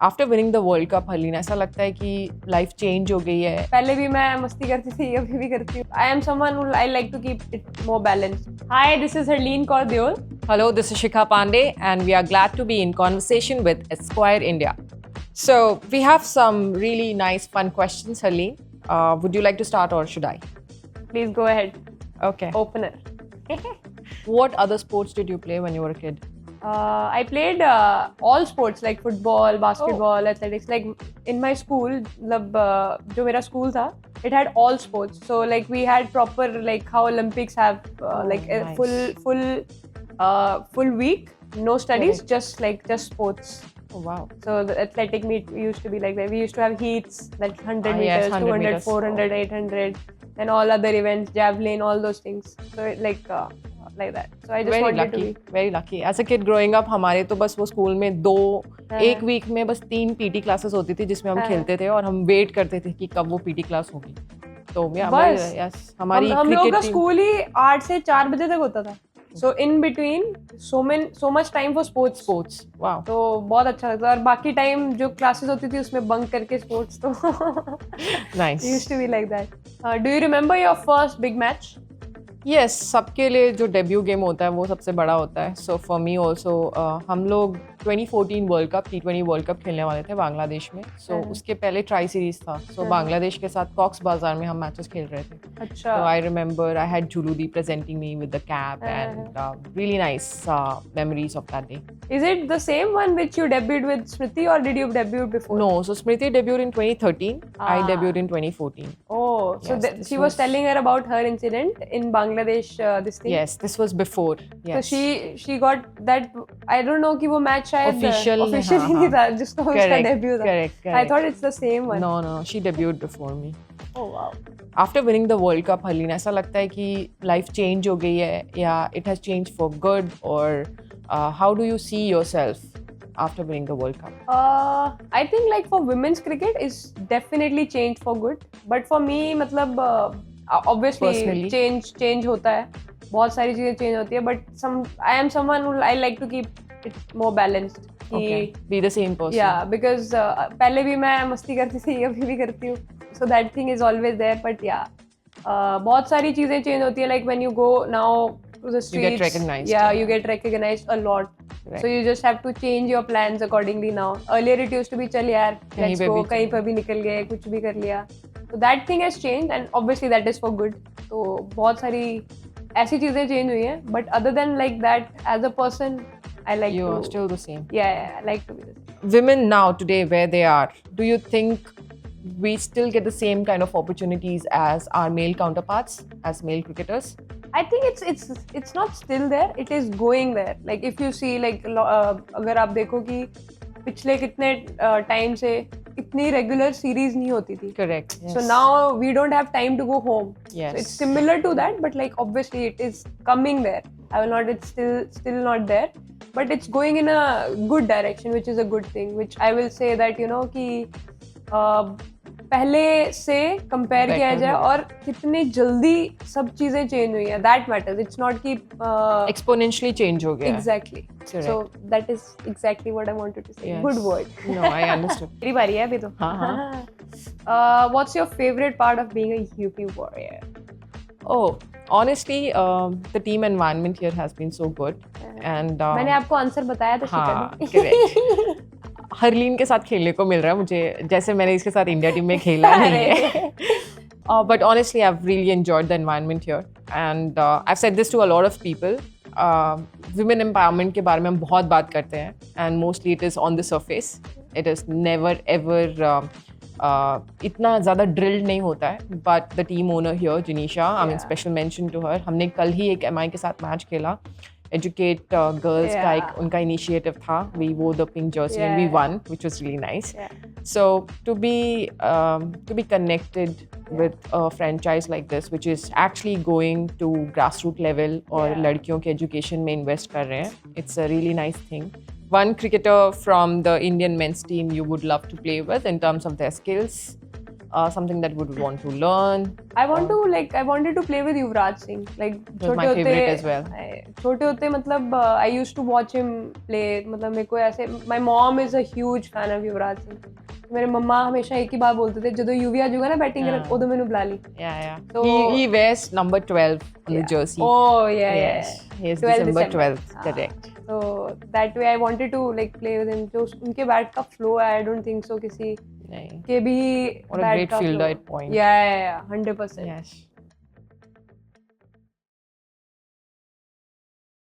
After winning the world cup Harleen, ऐसा लगता है कि लाइफ चेंज हो गई है? पहले भी मैं मस्ती करती थी, अभी भी करती हूँ. I am someone who I like to keep it more balanced. Hi, this is Harleen Kaur Deol. Hello, this is Shikha Pandey, and we are glad to be in conversation with Esquire India. So, we have some really nice, fun questions, Harleen. Would you like to start, or should I? Please go ahead. Okay. Opener. What other sports did you play when you were a kid? I played all sports like football, basketball, athletics. Like in my school, जो मेरा school था, it had all sports. So like we had proper like how Olympics have like a nice. full week, no studies, Correct. just sports. Oh, wow. So the athletic meet used to be like that. We used to have heats, like 100 Ah, yes, meters, 100 200, meters. 400, 800, and all other events, javelin, all those things. So it like that. So I just Very wanted lucky, to be. very lucky. As a kid growing up, हमारे तो बस वो school में एक week में बस 3 PT classes होती थी जिसमें हम खेलते थे और हम वेट करते थे कि कब वो पीटी क्लास होगी. तो बस यस, हमारी हम लोग का क्रिकेट टीम. स्कूल ही 8 से 4 बजे तक होता था. So in between so much time for sports. Sports, wow. तो बहुत अच्छा लगता था. और बाकी टाइम जो क्लासेस होती थी उसमें बंक करके स्पोर्ट्स. तो nice. used to be like that. Do you remember your first big match? Yes, सबके लिए जो डेब्यू गेम होता है वो सबसे बड़ा होता है. सो फॉर मी ऑल्सो, हम लोग 2014 world cup T20 world cup खेलने वाले थे बांग्लादेश में. सो उसके पहले ट्राई सीरीज था. सो बांग्लादेश के साथ कॉक्स बाजार में हम मैचेस खेल रहे थे. अच्छा. So I remember I had Juludi presenting me with the cap and really nice memories of that day. Is it the same one which you debuted with Smriti, or did you debut before? No, so Smriti debuted in 2013. I debuted in 2014. Oh, so Yes, she was telling her about her incident in Bangladesh. This thing. Yes, this was before. Yes. So she got that. I don't know कि वो match शायद Official ही नहीं था जिसका उसका Correct, debut था. correct. I thought it's the same one. No, she debuted before me. Oh wow. After winning the World Cup, Harleen, ऐसा लगता है कि life change हो गई है या it has changed for good, or how do you see yourself after winning the World Cup? I think like for women's cricket is definitely changed for good. But for me मतलब obviously Personally? change होता है. बहुत सारी चीजें change होती है. But I am someone who I like to keep it more balanced. Okay. Be the same person. Yeah, because पहले भी मैं मस्ती करती थी, अभी भी करती हूँ. So that thing is always there. But yeah, बहुत सारी चीजें change होती है. Like when you go now to the streets, You get recognized. Yeah, you get recognized a lot. Right. So you just have to change your plans accordingly now. Earlier it used to be चल यार, let's go, कहीं पर भी निकल गए, कुछ भी कर लिया. So that thing has changed, and obviously that is for good. तो बहुत सारी ऐसी चीजें change हुई हैं. But other than like that, as a person, I like You to. are still the same. Yeah, I like to be the same. Women now today, where they are, do you think we still get the same kind of opportunities as our male counterparts, as male cricketers? I think it's not still there. It is going there. Like if you see like अगर आप देखो कि पिछले कितने time से इतनी regular series नहीं होती थी. Correct. Yes. So now we don't have time to go home. Yes. So it's similar to that, but like obviously it is coming there. It's still not there, but it's going in a good direction, which is a good thing. Which I will say that कि पहले से compare किया जाए और कितनी जल्दी सब चीजें चेंज हुई हैं. That matters. इट्स नॉट कि Exponentially change हो गया. Exactly. So that is exactly what I wanted to say. Good word. No, I understood. मेरी बारी है अभी तो. हाँ. What's your favorite part of being a UP warrior? Oh, honestly, the team environment here has been so good. And मैंने आपको answer बताया था. हाँ, correct. हरलीन के साथ खेलने को मिल रहा है मुझे, जैसे मैंने इसके साथ इंडिया टीम में खेला नहीं है. But honestly, I've really enjoyed the environment here, and I've said this to a lot of people. Women empowerment के बारे में हम बहुत बात करते हैं, and mostly it is on the surface. It is never ever इतना ज़्यादा ड्रिल्ड नहीं होता है. But the team owner here, Janisha, I mean special mention to her. हमने कल ही एक MI के साथ मैच खेला. Educate girls का एक उनका initiative था. We wore the pink jersey and we won, which was really nice. So to be connected with a franchise like this, which is actually going to grassroots level और लड़कियों के education में invest कर रहे हैं, it's a really nice thing. One cricketer from the Indian men's team you would love to play with in terms of their skills, something that would want to learn? I wanted to play with Yuvraj Singh. Like was my favorite as well. छोटे होते मतलब I used to watch him play. मतलब मेरे को ऐसे my mom is a huge fan of Yuvraj Singh. मेरे मम्मा हमेशा एक ही बात बोलते थे ਜਦੋਂ यूवी आ जाऊगा ना बैटिंग करने उਦੋਂ ਮੈਨੂੰ बुला ली. Yeah. So- he wears number 12 on the jersey. Oh yeah. Yes. He is 12 December December. 12th. Correct. So that way I wanted to like play with him. जो उनके बैट का flow है I don't think so किसी नहीं. के भी What a bat great का fielder flow. at point. Yeah, 100%. Yes.